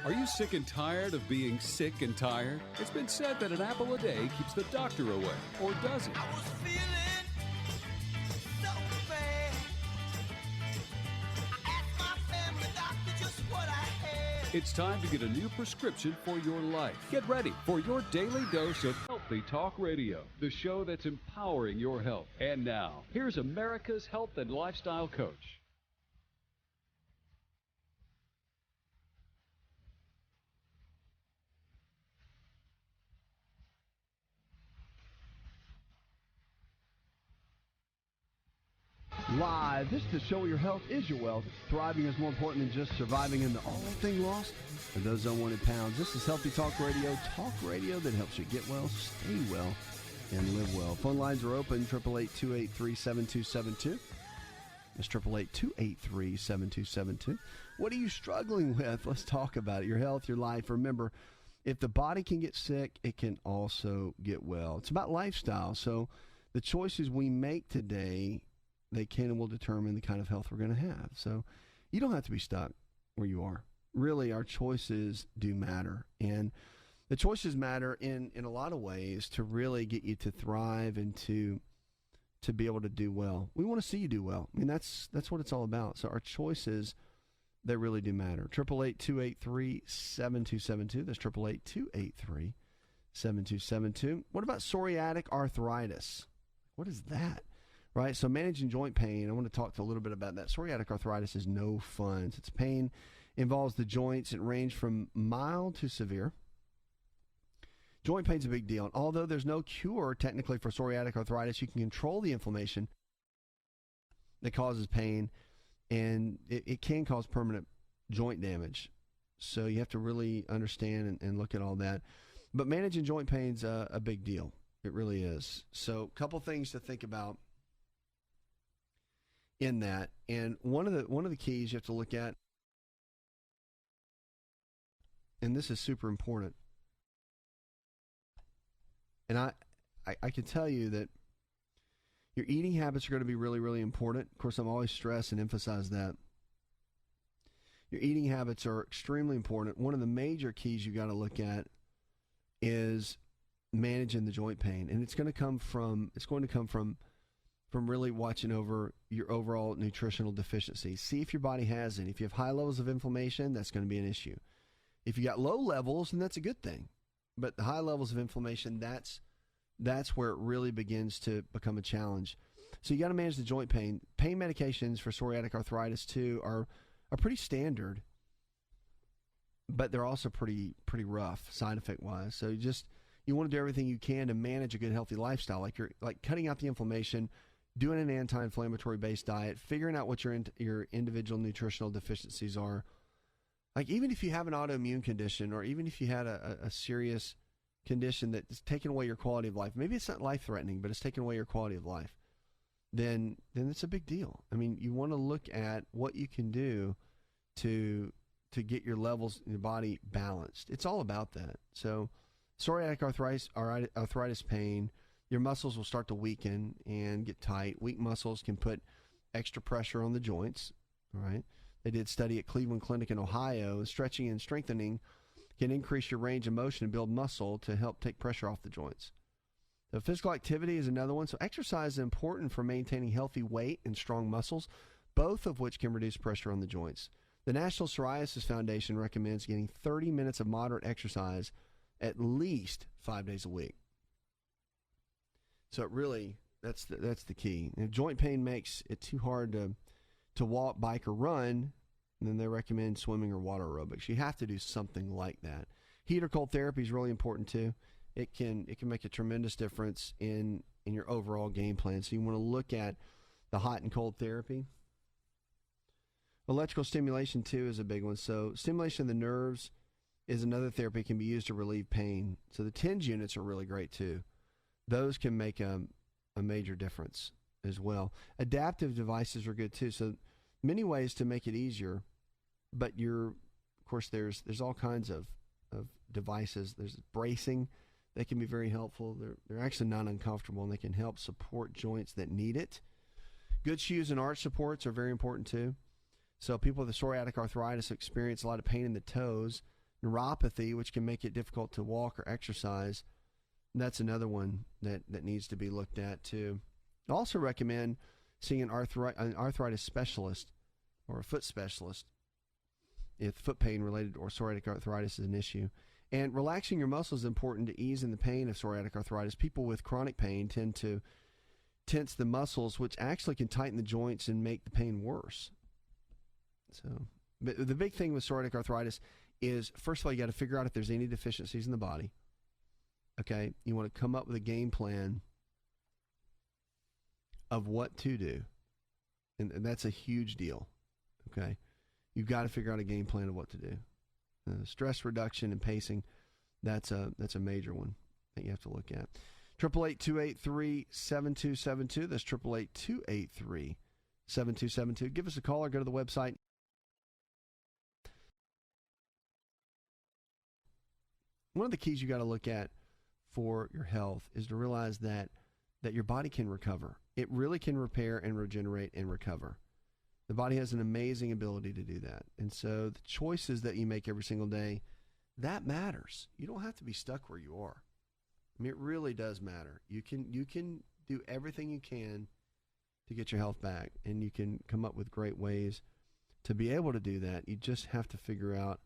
Are you sick and tired of being sick and tired? It's been said that an apple a day keeps the doctor away, or does it? I was feeling so bad. I asked my family doctor just what I had. It's time to get a new prescription for your life. Get ready for your daily dose of Healthy Talk Radio, the show that's empowering your health. And now, here's America's health and lifestyle coach. Live, this is the show where your health is your wealth. Thriving is more important than just surviving in the all thing lost and those unwanted pounds. This is Healthy Talk Radio that helps you get well, stay well, and live well. Phone lines are open, 888-283-7272. That's 888-283-7272. What are you struggling with? Let's talk about it. Your health, your life. Remember, if the body can get sick, it can also get well. It's about lifestyle. So the choices we make today, they can and will determine the kind of health we're going to have. So you don't have to be stuck where you are. Really, our choices do matter. And the choices matter in a lot of ways to really get you to thrive and to be able to do well. We want to see you do well. I mean, that's what it's all about. So our choices, they really do matter. 888-283-7272. That's 888-283-7272. What about psoriatic arthritis? What is that? Right, so managing joint pain, I want to talk a little bit about that. Psoriatic arthritis is no fun. It's pain involves the joints. It ranges from mild to severe. Joint pain is a big deal. And although there's no cure technically for psoriatic arthritis, you can control the inflammation that causes pain, and it can cause permanent joint damage. So you have to really understand and look at all that. But managing joint pain is a big deal. It really is. So a couple things to think about in that, and one of the keys you have to look at, and this is super important, and I can tell you that your eating habits are going to be really, really important. Of course, I'm always stress and emphasize that. Your eating habits are extremely important. One of the major keys you got to look at is managing the joint pain, and it's going to come from really watching over your overall nutritional deficiencies. See if your body has any. If you have high levels of inflammation, that's going to be an issue. If you got low levels, then that's a good thing. But the high levels of inflammation, that's where it really begins to become a challenge. So you got to manage the joint pain. Pain medications for psoriatic arthritis too are pretty standard, but they're also pretty rough side effect wise. So you want to do everything you can to manage a good healthy lifestyle, like cutting out the inflammation, doing an anti-inflammatory based diet, figuring out what your individual nutritional deficiencies are. Like even if you have an autoimmune condition, or even if you had a serious condition that's taken away your quality of life, maybe it's not life-threatening, but it's taken away your quality of life, then it's a big deal. I mean, you want to look at what you can do to get your levels in your body balanced. It's all about that. So psoriatic arthritis pain, your muscles will start to weaken and get tight. Weak muscles can put extra pressure on the joints, all right? They did study at Cleveland Clinic in Ohio, and stretching and strengthening can increase your range of motion and build muscle to help take pressure off the joints. So physical activity is another one. So exercise is important for maintaining healthy weight and strong muscles, both of which can reduce pressure on the joints. The National Psoriasis Foundation recommends getting 30 minutes of moderate exercise at least 5 days a week. So it really, that's the key. If joint pain makes it too hard to walk, bike, or run, then they recommend swimming or water aerobics. You have to do something like that. Heat or cold therapy is really important too. It can make a tremendous difference in your overall game plan. So you want to look at the hot and cold therapy. Electrical stimulation too is a big one. So stimulation of the nerves is another therapy that can be used to relieve pain. So the TENS units are really great too. Those can make a major difference as well. Adaptive devices are good too. So many ways to make it easier, but of course there's all kinds of devices. There's bracing that can be very helpful. They're actually not uncomfortable, and they can help support joints that need it. Good shoes and arch supports are very important too. So people with psoriatic arthritis experience a lot of pain in the toes. neuropathy, which can make it difficult to walk or exercise. That's another one that needs to be looked at too. I also recommend seeing an arthritis specialist or a foot specialist if foot pain related or psoriatic arthritis is an issue. And relaxing your muscles is important to ease in the pain of psoriatic arthritis. People with chronic pain tend to tense the muscles, which actually can tighten the joints and make the pain worse. So, but the big thing with psoriatic arthritis is, first of all, you got to figure out if there's any deficiencies in the body. Okay, you want to come up with a game plan of what to do, and that's a huge deal. Okay, you've got to figure out a game plan of what to do. Stress reduction and pacing, that's a major one that you have to look at. 888-283-7272. That's 888-283-7272. Give us a call or go to the website. One of the keys you got to look at for your health is to realize that your body can recover. It really can repair and regenerate and recover. The body has an amazing ability to do that. And so the choices that you make every single day, that matters. You don't have to be stuck where you are. I mean, it really does matter. You can do everything you can to get your health back, and you can come up with great ways to be able to do that. You just have to figure out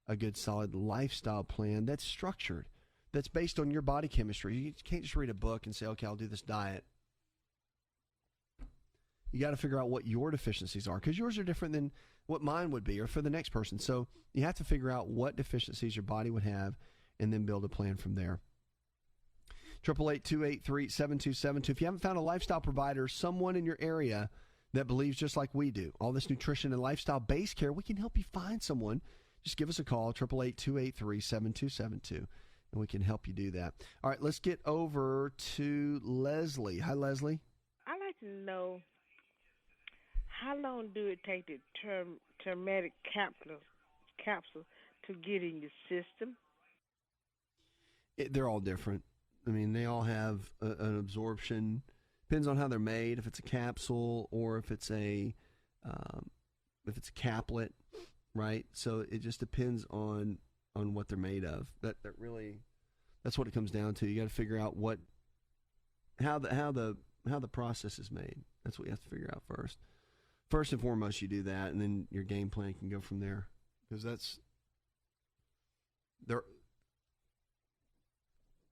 a good, solid lifestyle plan that's structured, that's based on your body chemistry. You can't just read a book and say, okay, I'll do this diet. You got to figure out what your deficiencies are, because yours are different than what mine would be or for the next person. So you have to figure out what deficiencies your body would have and then build a plan from there. 888-283-7272. If you haven't found a lifestyle provider, someone in your area that believes just like we do, all this nutrition and lifestyle-based care, we can help you find someone. Just give us a call, 888-283-7272, and we can help you do that. All right, let's get over to Leslie. Hi, Leslie. I'd like to know, how long do it take the turmeric capsule to get in your system? They're all different. I mean, they all have an absorption. Depends on how they're made. If it's a capsule or if it's a caplet, right? So it just depends on what they're made of. That's what it comes down to. You got to figure out how the process is made. That's what you have to figure out first. First and foremost, you do that, and then your game plan can go from there, because they're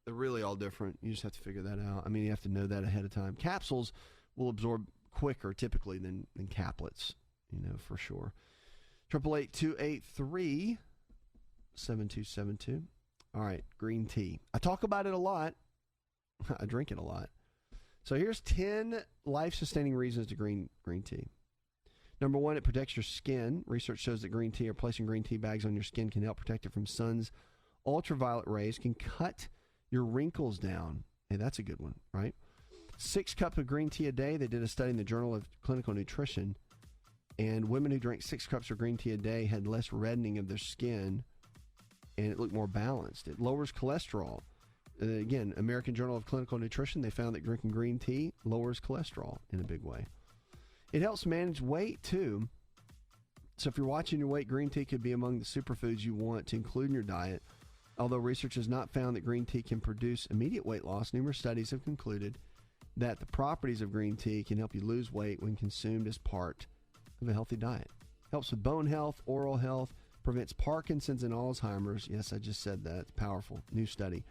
really all different. You just have to figure that out. I mean, you have to know that ahead of time. Capsules will absorb quicker typically than caplets, for sure. 888-283-7272. All right, green tea. I talk about it a lot. I drink it a lot. So here's 10 life-sustaining reasons to green tea. Number one, it protects your skin. Research shows that green tea or placing green tea bags on your skin can help protect it from sun's ultraviolet rays, can cut your wrinkles down. Hey, that's a good one, right? 6 cups of green tea a day. They did a study in the Journal of Clinical Nutrition, and women who drank 6 cups of green tea a day had less reddening of their skin, and it looked more balanced. It lowers cholesterol. Again, American Journal of Clinical Nutrition, they found that drinking green tea lowers cholesterol in a big way. It helps manage weight, too. So if you're watching your weight, green tea could be among the superfoods you want to include in your diet. Although research has not found that green tea can produce immediate weight loss, numerous studies have concluded that the properties of green tea can help you lose weight when consumed as part of a healthy diet. Helps with bone health, oral health, prevents Parkinson's and Alzheimer's. Yes, I just said that. It's powerful. New study.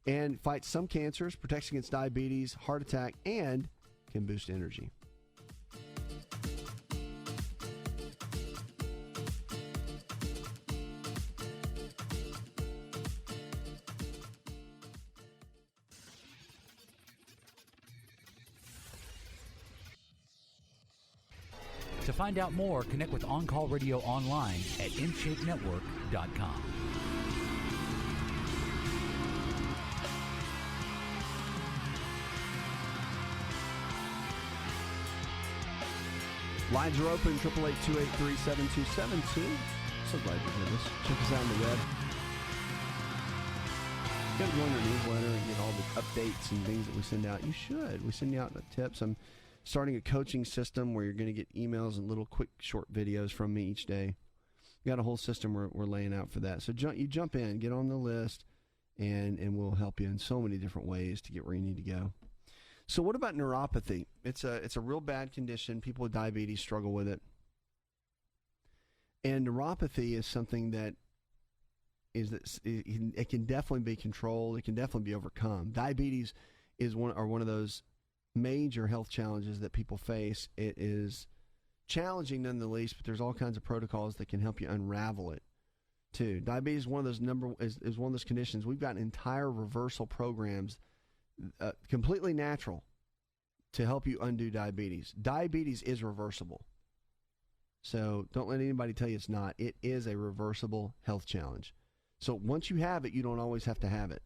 And fights some cancers, protects against diabetes, heart attack, and can boost energy. To find out more, connect with On Call Radio online at InShapeNetwork.com. Lines are open, 888-283-7272. So glad you're with us. Check us out on the web. You got to join our newsletter and get all the updates and things that we send out. You should. We send you out tips. I'm starting a coaching system where you're going to get emails and little quick short videos from me each day We got a whole system we're laying out for that. So you jump in, get on the list, and we'll help you in so many different ways to get where you need to go. So what about neuropathy? It's a real bad condition. People with diabetes struggle with it. And neuropathy is something that it can definitely be controlled. It can definitely be overcome. Diabetes is one of those major health challenges that people face. It is challenging none the least, but there's all kinds of protocols that can help you unravel it too. Diabetes is one of those is one of those conditions. We've got entire reversal programs, completely natural, to help you undo diabetes. Diabetes is reversible. So don't let anybody tell you it's not. It is a reversible health challenge. So once you have it, you don't always have to have it.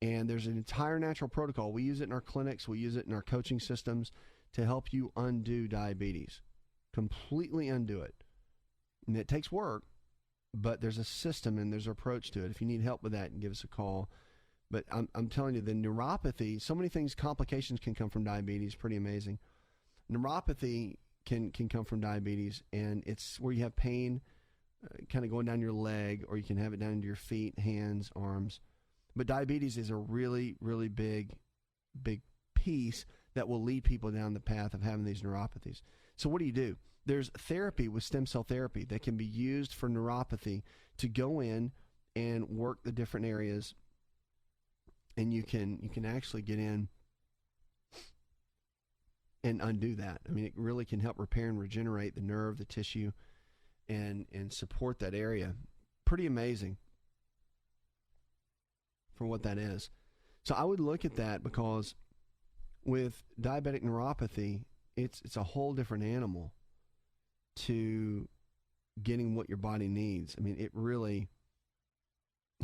And there's an entire natural protocol. We use it in our clinics. We use it in our coaching systems to help you undo diabetes, completely undo it. And it takes work, but there's a system and there's an approach to it. If you need help with that, give us a call. But I'm telling you, the neuropathy, so many things, complications can come from diabetes, pretty amazing. Neuropathy can come from diabetes, and it's where you have pain kind of going down your leg, or you can have it down into your feet, hands, arms. But diabetes is a really, really big piece that will lead people down the path of having these neuropathies. So what do? There's therapy with stem cell therapy that can be used for neuropathy to go in and work the different areas, and you can actually get in and undo that. I mean, it really can help repair and regenerate the nerve, the tissue, and support that area. Pretty amazing for what that is. So I would look at that, because with diabetic neuropathy, it's a whole different animal to getting what your body needs. I mean,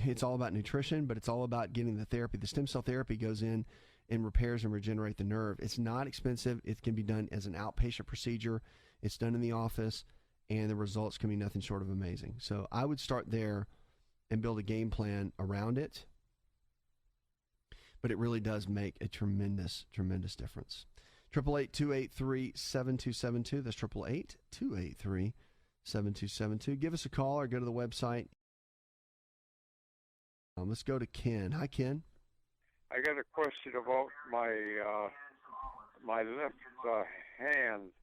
it's all about nutrition, but it's all about getting the therapy. The stem cell therapy goes in and repairs and regenerate the nerve. It's not expensive. It can be done as an outpatient procedure. It's done in the office, and the results can be nothing short of amazing. So I would start there and build a game plan around it. But it really does make a tremendous, tremendous difference. 888-283-7272. That's 888-283-7272. Give us a call or go to the website. Let's go to Ken. Hi, Ken. I got a question about my left hand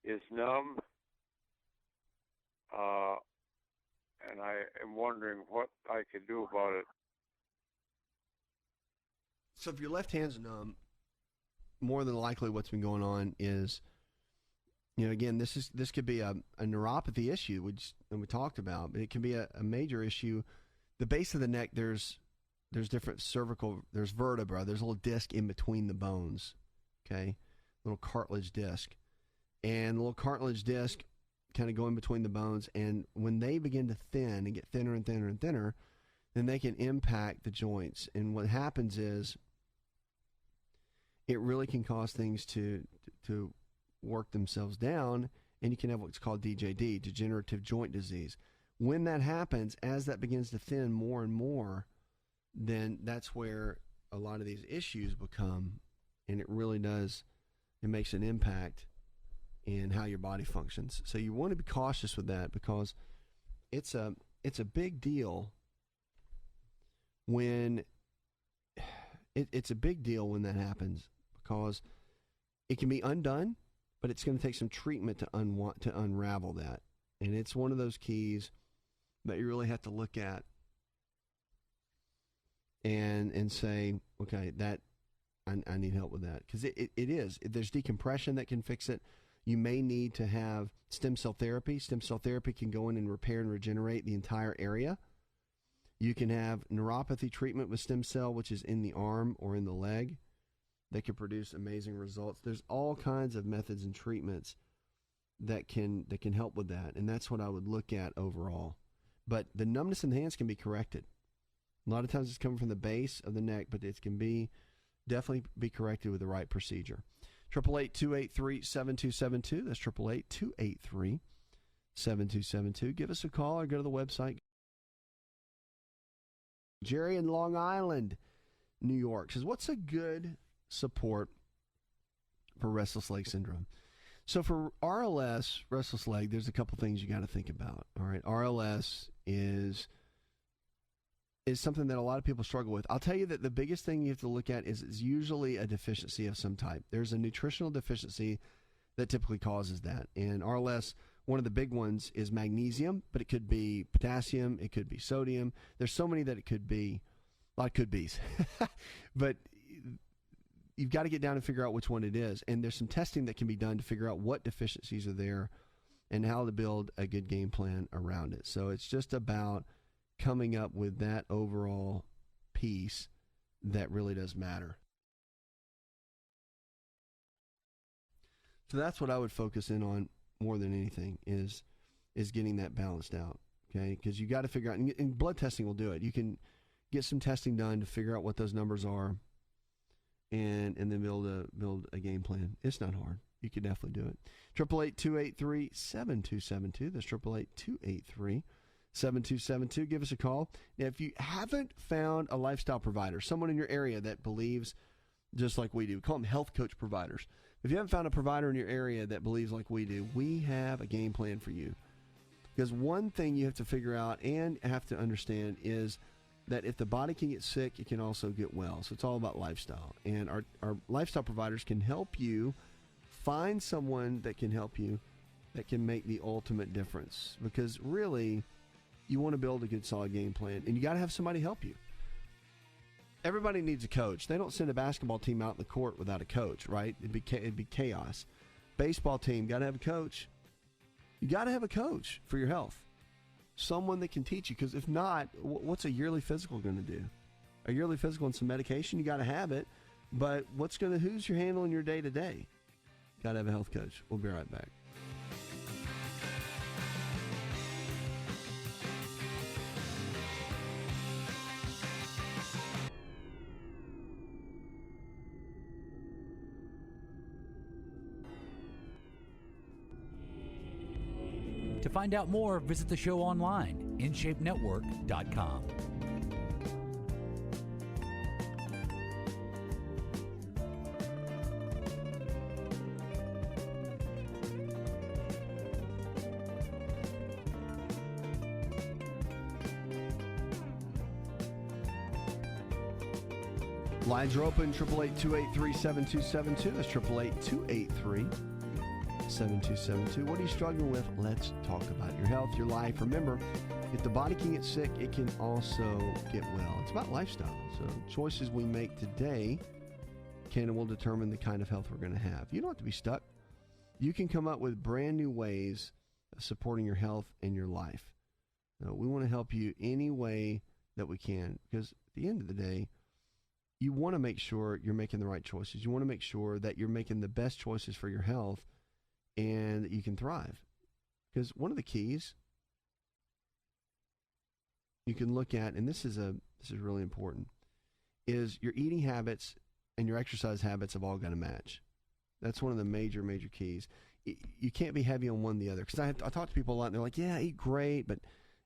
is numb, and I am wondering what I could do about it. So if your left hand's numb, more than likely what's been going on is, again, this could be a neuropathy issue, which we talked about, but it can be a major issue. The base of the neck, there's different there's vertebra, there's a little disc in between the bones, okay, little cartilage disc, and the little cartilage disc kind of go in between the bones, and when they begin to thin and get thinner and thinner and thinner, then they can impact the joints. And what happens is it really can cause things to work themselves down, and you can have what's called DJD, degenerative joint disease. When that happens, as that begins to thin more and more, then that's where a lot of these issues become, and it really does, it makes an impact in how your body functions. So you want to be cautious with that, because it's a big deal when it's a big deal when that happens, because it can be undone, but it's going to take some treatment to unravel that. And it's one of those keys that you really have to look at and say, okay, that I need help with that, because it is. There's decompression that can fix it. You may need to have stem cell therapy. Stem cell therapy can go in and repair and regenerate the entire area. You can have neuropathy treatment with stem cell, which is in the arm or in the leg. That can produce amazing results. There's all kinds of methods and treatments that can help with that, and that's what I would look at overall. But the numbness in the hands can be corrected. A lot of times it's coming from the base of the neck, but it can definitely be corrected with the right procedure. 888-283-7272. That's 888-283-7272. Give us a call or go to the website. Jerry in Long Island, New York says, what's a good support for restless leg syndrome? So for RLS, restless leg, there's a couple things you got to think about. All right, RLS is something that a lot of people struggle with. I'll tell you that the biggest thing you have to look at is usually a deficiency of some type. There's a nutritional deficiency that typically causes that. And RLS, one of the big ones is magnesium, but it could be potassium, it could be sodium. There's so many that it could be, a lot of could be's. But you've got to get down and figure out which one it is. And there's some testing that can be done to figure out what deficiencies are there and how to build a good game plan around it. So it's just about coming up with that overall piece that really does matter. So that's what I would focus in on more than anything is getting that balanced out, okay? Because you got to figure out, and blood testing will do it. You can get some testing done to figure out what those numbers are and then build a game plan. It's not hard. You can definitely do it. 888-283-7272. That's 888-283-7272. Give us a call. Now, if you haven't found a lifestyle provider, someone in your area that believes just like we do, we call them health coach providers. If you haven't found a provider in your area that believes like we do, we have a game plan for you. Because one thing you have to figure out and have to understand is that if the body can get sick, it can also get well. So it's all about lifestyle. And our lifestyle providers can help you find someone that can help you, that can make the ultimate difference. Because really, you want to build a good, solid game plan. And you got to have somebody help you. Everybody needs a coach. They don't send a basketball team out in the court without a coach, right? It'd be chaos. Baseball team, got to have a coach. You got to have a coach for your health. Someone that can teach you, because if not, what's a yearly physical going to do? A yearly physical and some medication, you got to have it. But who's your handling your day to day? Got to have a health coach. We'll be right back. To find out more, visit the show online, InShapeNetwork.com. Lines are open, 888-283-7272. That's 888-283-7272. What are you struggling with? Let's talk about your health, your life. Remember, if the body can get sick, it can also get well. It's about lifestyle. So choices we make today can and will determine the kind of health we're going to have. You don't have to be stuck. You can come up with brand new ways of supporting your health and your life. We want to help you any way that we can, because at the end of the day, you want to make sure you're making the right choices. You want to make sure that you're making the best choices for your health and that you can thrive. Because one of the keys you can look at, and this is really important, is your eating habits and your exercise habits have all got to match. That's one of the major keys. You can't be heavy on one or the other. Because I talk to people a lot, and they're like, yeah, I eat great, but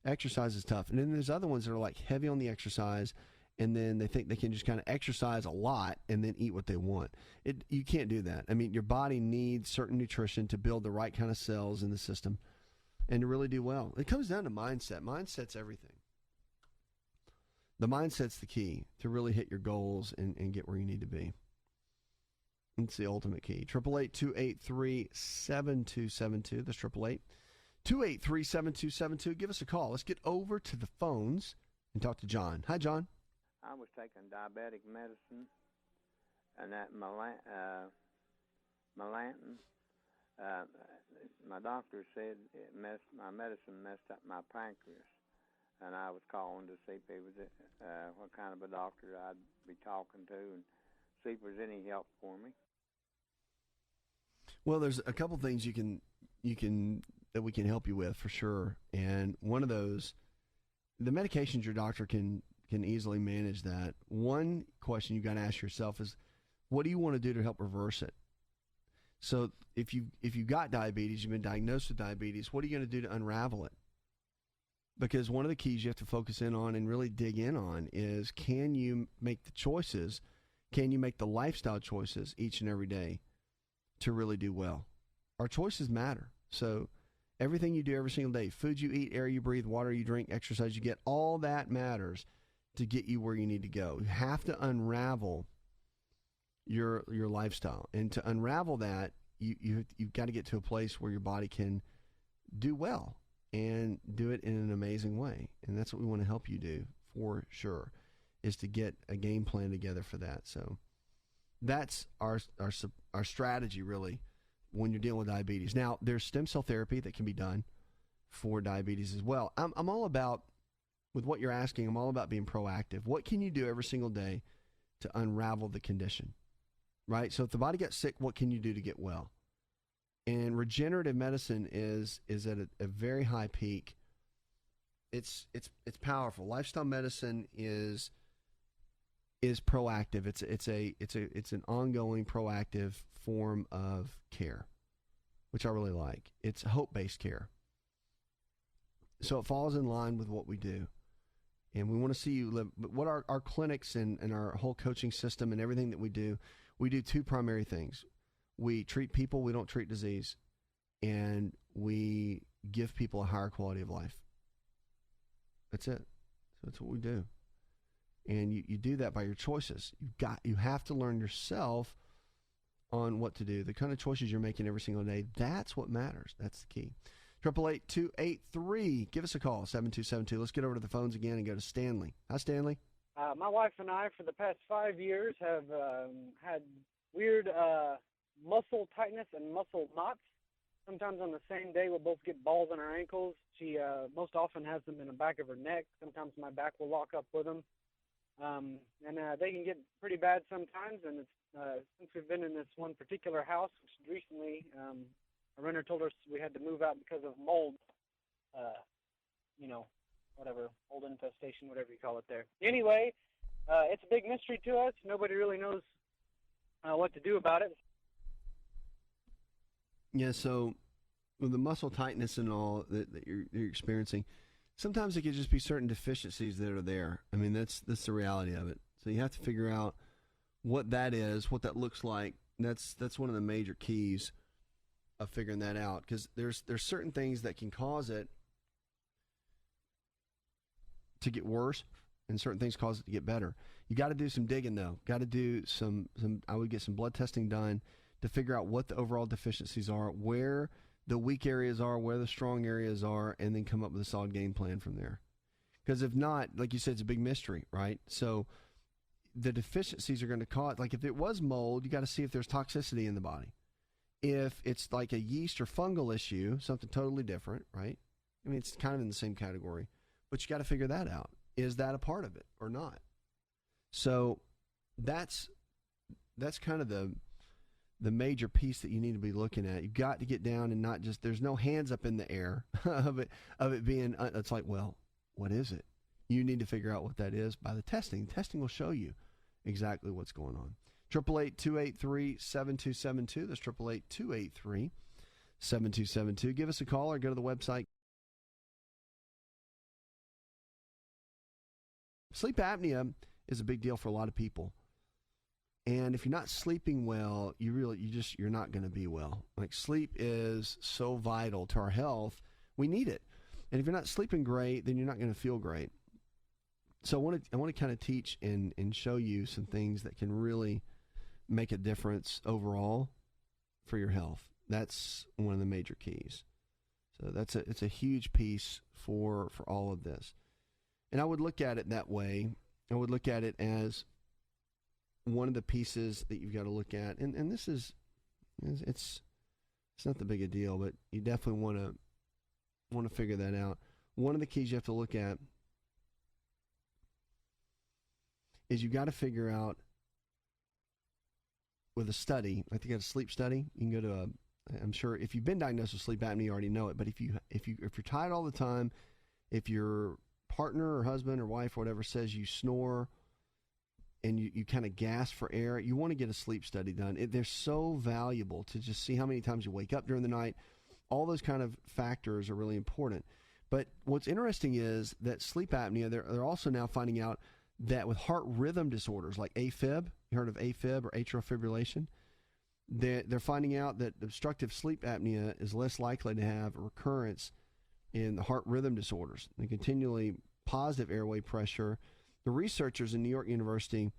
exercise is tough. And then there's other ones that are like heavy on the exercise, and then they think they can just kind of exercise a lot and then eat what they want. You can't do that. I mean, your body needs certain nutrition to build the right kind of cells in the system and to really do well. It comes down to mindset. Mindset's everything. The mindset's the key to really hit your goals and get where you need to be. It's the ultimate key. 888-283-7272. That's 888-283-7272. Give us a call. Let's get over to the phones and talk to John. Hi, John. I was taking diabetic medicine, and that Melantin. My doctor said my medicine messed up my pancreas, and I was calling to see if it was what kind of a doctor I'd be talking to, and see if there's any help for me. Well, there's a couple things that we can help you with for sure, and one of those, the medications your doctor can easily manage that. One question you got to ask yourself is, what do you want to do to help reverse it? So if you got diabetes, you've been diagnosed with diabetes, what are you going to do to unravel it? Because one of the keys you have to focus in on and really dig in on is, can you make the choices? Can you make the lifestyle choices each and every day to really do well? our choices matter. So everything you do every single day, food you eat, air you breathe, water you drink, exercise you get, all that matters to get you where you need to go. You have to unravel your lifestyle. And to unravel that, you've got to get to a place where your body can do well and do it in an amazing way. And that's what we want to help you do for sure, is to get a game plan together for that. So that's our strategy, really, when you're dealing with diabetes. Now, there's stem cell therapy that can be done for diabetes as well. I'm all about, with what you're asking, I'm all about being proactive. What can you do every single day to unravel the condition, right? So if the body gets sick, what can you do to get well? And regenerative medicine is at a very high peak. It's powerful. Lifestyle medicine is proactive. It's an ongoing proactive form of care, which I really like. It's hope-based care. So it falls in line with what we do. And we want to see you live. But what our clinics and our whole coaching system and everything that we do two primary things. We treat people, we don't treat disease. And we give people a higher quality of life. That's it. So that's what we do. And you do that by your choices. You have to learn yourself on what to do. The kind of choices you're making every single day, that's what matters. That's the key. 888-283. Give us a call, 7272. Let's get over to the phones again and go to Stanley. Hi, Stanley. My wife and I, for the past 5 years, have had weird muscle tightness and muscle knots. Sometimes on the same day, we'll both get balls in our ankles. She most often has them in the back of her neck. Sometimes my back will lock up with them. And they can get pretty bad sometimes. And it's, since we've been in this one particular house, which recently a renter told us we had to move out because of mold, whatever, mold infestation, whatever you call it there. Anyway, it's a big mystery to us. Nobody really knows what to do about it. Yeah, so with the muscle tightness and all that you're experiencing, sometimes it could just be certain deficiencies that are there. I mean, that's the reality of it. So you have to figure out what that is, what that looks like. That's one of the major keys of figuring that out, because there's certain things that can cause it to get worse, and certain things cause it to get better. You got to do some digging, though. Got to do some. I would get some blood testing done to figure out what the overall deficiencies are, where the weak areas are, where the strong areas are, and then come up with a solid game plan from there. Because if not, like you said, it's a big mystery, right? So the deficiencies are going to cause, like if it was mold, you got to see if there's toxicity in the body. If it's like a yeast or fungal issue, something totally different, right? I mean, it's kind of in the same category, but you got to figure that out. Is that a part of it or not? So that's kind of the major piece that you need to be looking at. You've got to get down and not just, there's no hands up in the air of it being, it's like, well, what is it? You need to figure out what that is by the testing. Testing will show you exactly what's going on. 888-283-7272. That's 888-283-7272. Give us a call or go to the website. Sleep apnea is a big deal for a lot of people. And if you're not sleeping well, you're not going to be well. Like, sleep is so vital to our health. We need it. And if you're not sleeping great, then you're not going to feel great. So I want to kind of teach and show you some things that can really make a difference overall for your health. That's one of the major keys. So it's a huge piece for all of this. And I would look at it that way. I would look at it as one of the pieces that you've got to look at. And this is, it's not the big a deal, but you definitely want to figure that out. One of the keys you have to look at is you got to figure out with a study, I think a sleep study, you can go to I'm sure if you've been diagnosed with sleep apnea, you already know it, but if you're tired all the time, if your partner or husband or wife or whatever says you snore and you kind of gasp for air, you want to get a sleep study done. They're so valuable to just see how many times you wake up during the night. All those kind of factors are really important. But what's interesting is that sleep apnea, they're also now finding out that with heart rhythm disorders like AFib, you heard of AFib or atrial fibrillation? they're finding out that obstructive sleep apnea is less likely to have a recurrence in the heart rhythm disorders and continually positive airway pressure. The researchers in New York University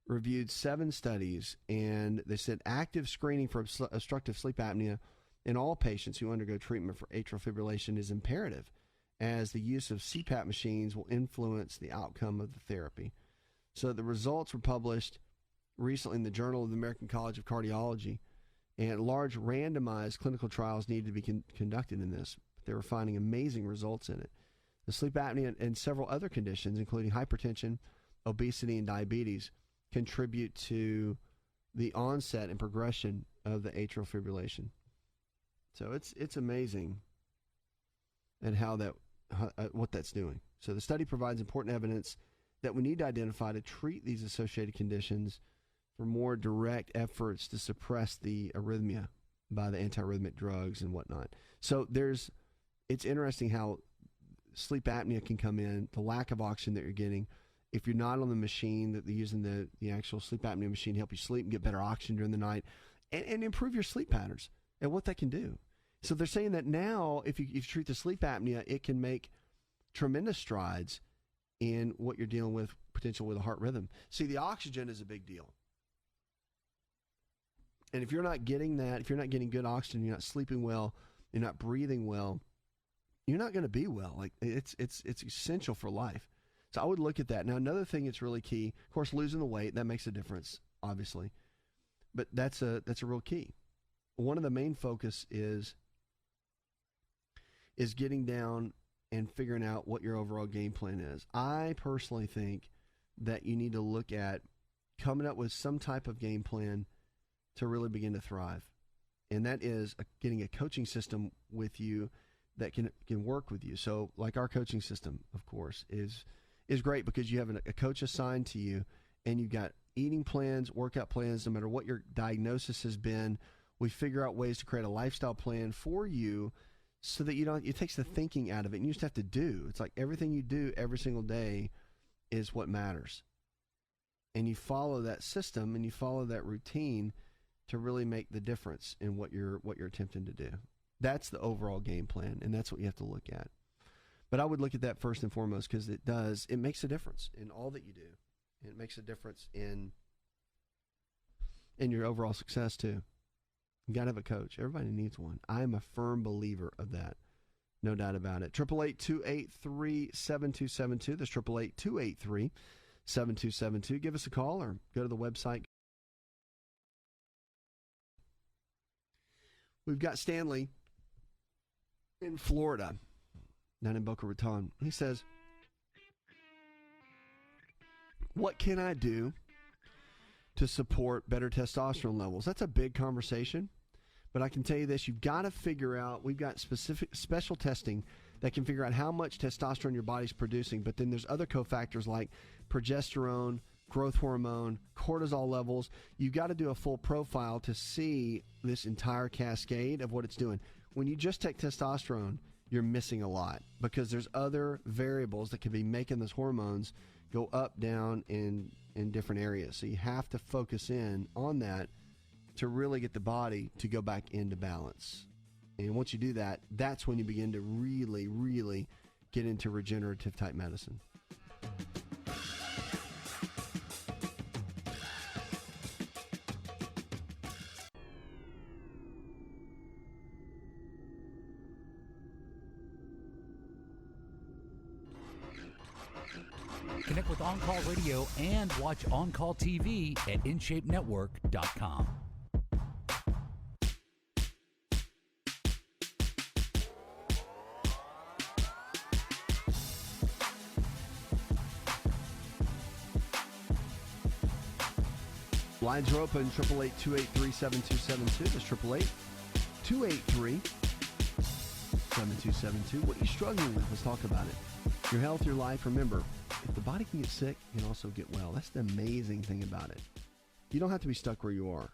reviewed 7 studies, and they said active screening for obstructive sleep apnea in all patients who undergo treatment for atrial fibrillation is imperative, as the use of CPAP machines will influence the outcome of the therapy. So the results were published recently in the Journal of the American College of Cardiology, and large randomized clinical trials needed to be conducted in this. They were finding amazing results in it. The sleep apnea and several other conditions, including hypertension, obesity, and diabetes, contribute to the onset and progression of the atrial fibrillation. So it's amazing at what that's doing. So the study provides important evidence that we need to identify to treat these associated conditions for more direct efforts to suppress the arrhythmia by the antiarrhythmic drugs and whatnot. So it's interesting how sleep apnea can come in, the lack of oxygen that you're getting. If you're not on the machine, that they're using the actual sleep apnea machine to help you sleep and get better oxygen during the night and improve your sleep patterns and what that can do. So they're saying that now, if you treat the sleep apnea, it can make tremendous strides in what you're dealing with, potential with a heart rhythm. See, the oxygen is a big deal. And if you're not getting that, if you're not getting good oxygen, you're not sleeping well, you're not breathing well, you're not going to be well. Like it's essential for life. So I would look at that. Now, another thing that's really key, of course, losing the weight, that makes a difference, obviously. But that's a real key. One of the main focus is getting down and figuring out what your overall game plan is. I personally think that you need to look at coming up with some type of game plan to really begin to thrive. And that is getting a coaching system with you that can work with you. So like our coaching system, of course, is great because you have a coach assigned to you, and you've got eating plans, workout plans, no matter what your diagnosis has been. We figure out ways to create a lifestyle plan for you so that it takes the thinking out of it, and you just have to do. It's like everything you do every single day is what matters. And you follow that system and you follow that routine to really make the difference in what you're attempting to do. That's the overall game plan, and that's what you have to look at. But I would look at that first and foremost because it makes a difference in all that you do. It makes a difference in your overall success too. You got to have a coach. Everybody needs one. I am a firm believer of that. No doubt about it. 888-283-7272. That's 888-283-7272. Give us a call or go to the website. We've got Stanley in Florida, down in Boca Raton. He says, what can I do to support better testosterone levels? That's a big conversation, but I can tell you this. You've got to figure out, we've got special testing that can figure out how much testosterone your body's producing, but then there's other cofactors like progesterone, growth hormone, cortisol levels. You've got to do a full profile to see this entire cascade of what it's doing. When you just take testosterone, you're missing a lot because there's other variables that can be making those hormones go up, down in different areas. So you have to focus in on that to really get the body to go back into balance. And once you do that, that's when you begin to really, really get into regenerative type medicine. Connect with On Call Radio and watch On Call TV at InShapeNetwork.com. Lines are open, 888-283-7272. That's 888-283-7272. What are you struggling with? Let's talk about it. Your health, your life. Remember, if the body can get sick, it can also get well. That's the amazing thing about it. You don't have to be stuck where you are.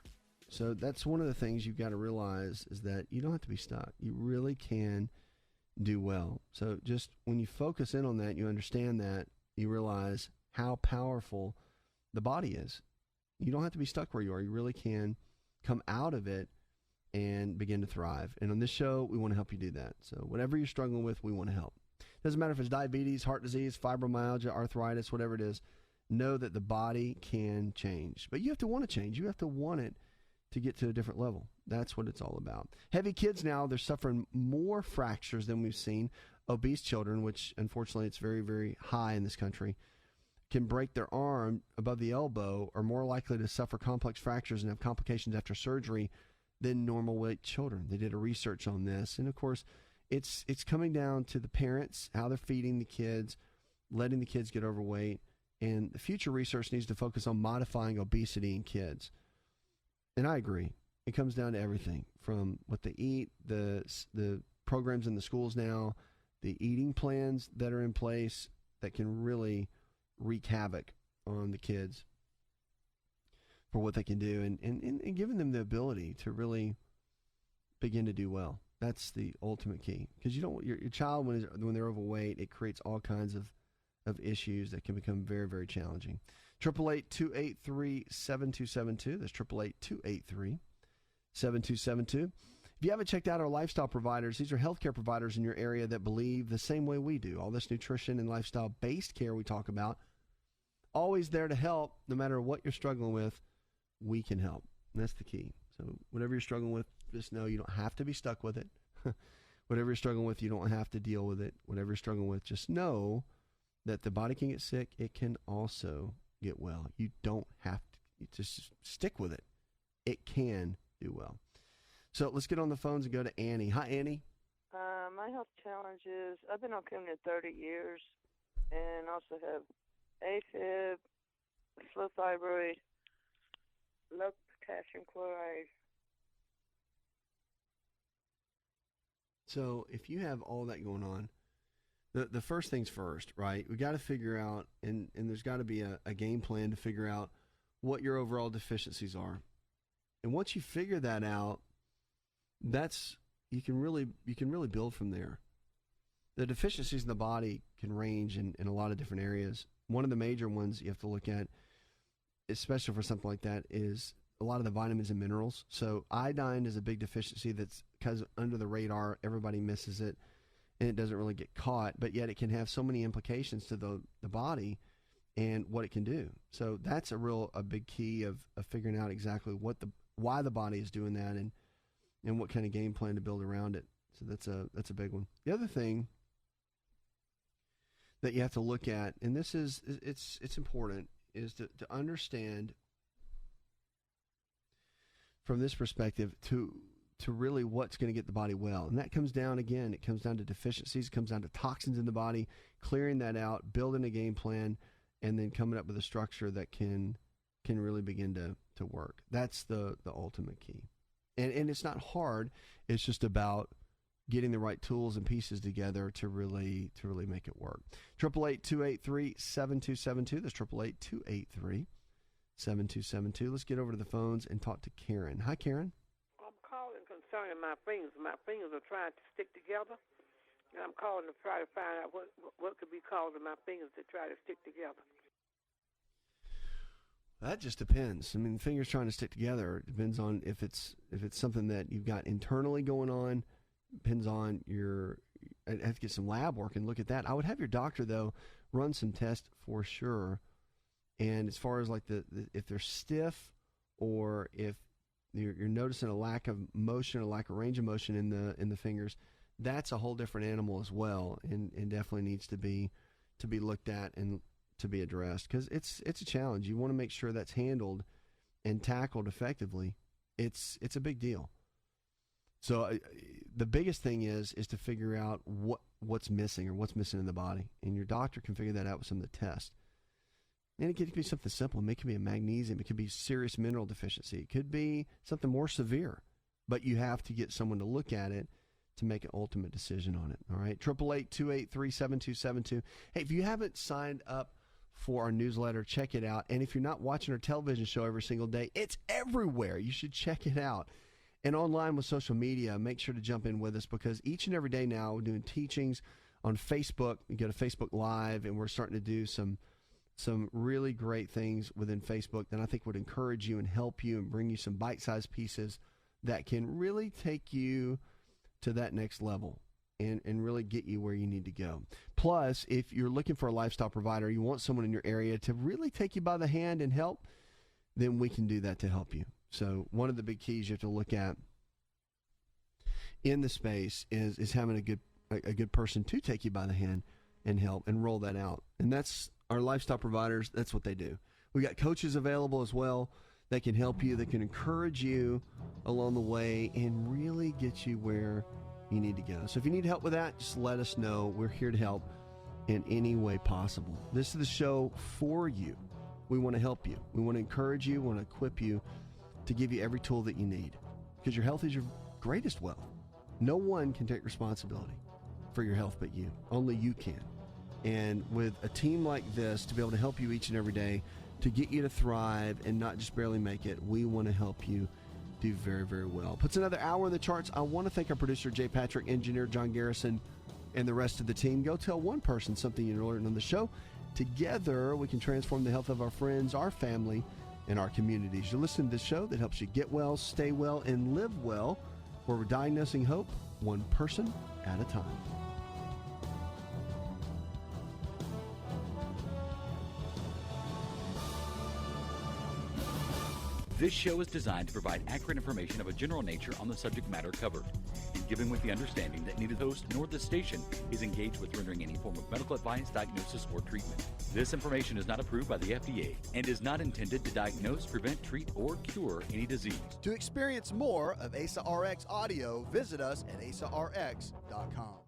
So that's one of the things you've got to realize is that you don't have to be stuck. You really can do well. So just when you focus in on that, you understand that, you realize how powerful the body is. You don't have to be stuck where you are. You really can come out of it and begin to thrive. And on this show, we want to help you do that. So whatever you're struggling with, we want to help. Doesn't matter if it's diabetes, heart disease, fibromyalgia, arthritis, whatever it is, know that the body can change. But you have to want to change. You have to want it to get to a different level. That's what it's all about. Heavy kids now, they're suffering more fractures than we've seen. Obese children, which unfortunately it's very, very high in this country, can break their arm above the elbow, are more likely to suffer complex fractures and have complications after surgery than normal weight children. They did a research on this. And of course, it's coming down to the parents, how they're feeding the kids, letting the kids get overweight. And the future research needs to focus on modifying obesity in kids. And I agree. It comes down to everything from what they eat, the programs in the schools now, the eating plans that are in place that can really wreak havoc on the kids for what they can do, and giving them the ability to really begin to do well. That's the ultimate key, because you don't your child when they're overweight, it creates all kinds of issues that can become very, very challenging. 888-283-7272. That's 888-283-7272. If you haven't checked out our lifestyle providers, these are healthcare providers in your area that believe the same way we do. All this nutrition and lifestyle-based care we talk about, always there to help. No matter what you're struggling with, we can help. And that's the key. So whatever you're struggling with, just know you don't have to be stuck with it. Whatever you're struggling with, you don't have to deal with it. Whatever you're struggling with, just know that the body can get sick. It can also get well. You don't have to just stick with it. It can do well. So let's get on the phones and go to Annie. Hi, Annie. My health challenge is I've been on ketamine 30 years and also have AFib, slow thyroid, low potassium chloride. So if you have all that going on, the first things first, right? We got to figure out, and there's got to be a game plan to figure out what your overall deficiencies are. And once you figure that out, you can really build from there. The deficiencies in the body can range in a lot of different areas. One of the major ones you have to look at, especially for something like that, is a lot of the vitamins and minerals. So iodine is a big deficiency that's because under the radar, everybody misses it, and it doesn't really get caught, but yet it can have so many implications to the body and what it can do. So that's a big key of figuring out exactly why the body is doing that and what kind of game plan to build around it. So that's a big one. The other thing that you have to look at, and this is it's important, is to understand from this perspective to really what's going to get the body well. And that comes down, again, it comes down to deficiencies, it comes down to toxins in the body, clearing that out, building a game plan, and then coming up with a structure that can really begin to work. That's the ultimate key. And it's not hard. It's just about getting the right tools and pieces together to really make it work. 888-283-7272. That's 888-283-7272. Let's get over to the phones and talk to Karen. Hi, Karen. I'm calling concerning my fingers. My fingers are trying to stick together, and I'm calling to try to find out what could be causing my fingers to try to stick together. That just depends. I mean, fingers trying to stick together. It depends on if it's something that you've got internally going on. Depends on I'd have to get some lab work and look at that. I would have your doctor, though, run some tests for sure. And as far as like if they're stiff or if you're noticing a lack of motion or lack of range of motion in the fingers, that's a whole different animal as well, and definitely needs to be looked at and to be addressed, because it's a challenge. You want to make sure that's handled and tackled effectively. It's a big deal. So the biggest thing is to figure out what's missing or what's missing in the body, and your doctor can figure that out with some of the tests. And it could be something simple. It could be a magnesium. It could be serious mineral deficiency. It could be something more severe, but you have to get someone to look at it to make an ultimate decision on it. All right, 888-283-7272. Hey, if you haven't signed up for our newsletter, check it out. And if you're not watching our television show every single day, it's everywhere. You should check it out. And online with social media, make sure to jump in with us, because each and every day now we're doing teachings on Facebook. We go to Facebook Live, and we're starting to do some some really great things within Facebook that I think would encourage you and help you and bring you some bite-sized pieces that can really take you to that next level and really get you where you need to go. Plus, if you're looking for a lifestyle provider, you want someone in your area to really take you by the hand and help, then we can do that to help you. So one of the big keys you have to look at in the space is having a good person to take you by the hand and help and roll that out. And that's our lifestyle providers. That's what they do. We got coaches available as well that can help you, that can encourage you along the way and really get you where you need to go. So if you need help with that, just let us know. We're here to help in any way possible. This is the show for you. We want to help you. We want to encourage you. We want to equip you to give you every tool that you need, because your health is your greatest wealth. No one can take responsibility for your health but you. Only you can. And with a team like this to be able to help you each and every day, to get you to thrive and not just barely make it, we want to help you do very, very well. Puts another hour in the charts. I want to thank our producer, Jay Patrick, engineer John Garrison, and the rest of the team. Go tell one person something you learned on the show. Together, we can transform the health of our friends, our family, and our communities. You listen to this show that helps you get well, stay well, and live well, where we're diagnosing hope one person at a time. This show is designed to provide accurate information of a general nature on the subject matter covered, and given with the understanding that neither the host nor the station is engaged with rendering any form of medical advice, diagnosis, or treatment. This information is not approved by the FDA and is not intended to diagnose, prevent, treat, or cure any disease. To experience more of Asa Rx audio, visit us at asarx.com.